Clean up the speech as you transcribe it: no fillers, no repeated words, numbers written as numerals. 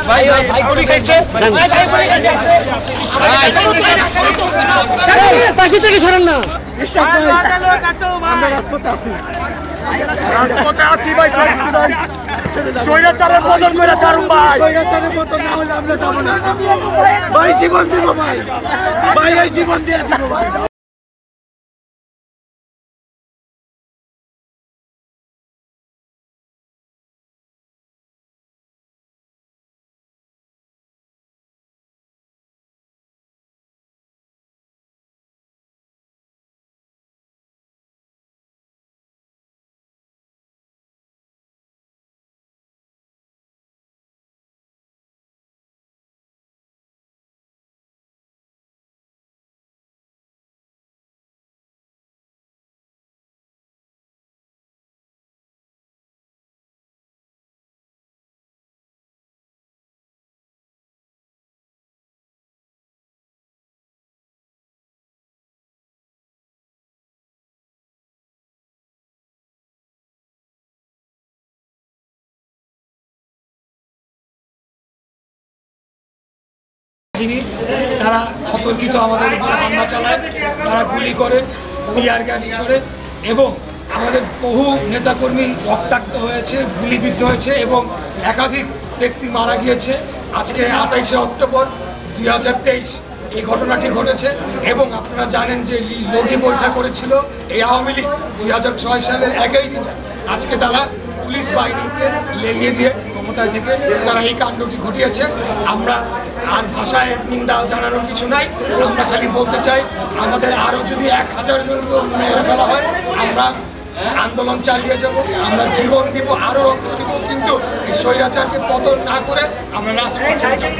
ভাই ভাই গুলি খাইছে পাশে থেকে সরেন না আমরা রাজপথে আছি ভাই স্বৈরাচারের পতন করে ছাড়ুন ভাই স্বৈরাচারের পতন না হলে আমরা যাবো না ভাই জীবন দিব ভাই ভাই এই জীবন দিয়ে দিব ভাই তারা অতর্কিত আমাদের উপরে হামলা চালায়, তারা গুলি করে, টিয়ার গ্যাস ছোড়ে এবং আমাদের বহু নেতাকর্মী রক্তাক্ত হয়েছে, গুলিবিদ্ধ হয়েছে এবং একাধিক ব্যক্তি মারা গিয়েছে। আজকে 28শে অক্টোবর 2023 এই ঘটনাটি ঘটেছে এবং আপনারা জানেন যে লগি বৈঠক করেছিল এই আওয়ামী লীগ 2006 সালের 1 দিনে। আজকে তারা পুলিশ বাহিনীকে লেলিয়ে দিয়ে ক্ষমতায় থেকে তারা এই কাণ্ডটি ঘটিয়েছে। আমরা আর ভাষায় নিন্দা জানানোর কিছু নাই, আমরা খালি বলতে চাই আমাদের আরও যদি 1000 জনকে মেরে ফেলা হয় আমরা আন্দোলন চালিয়ে যাব, আমরা জীবন দিব, আরও রক্ত দিব, কিন্তু এই স্বৈরাচারকে পতন না করে আমরা রাজপথে যাব।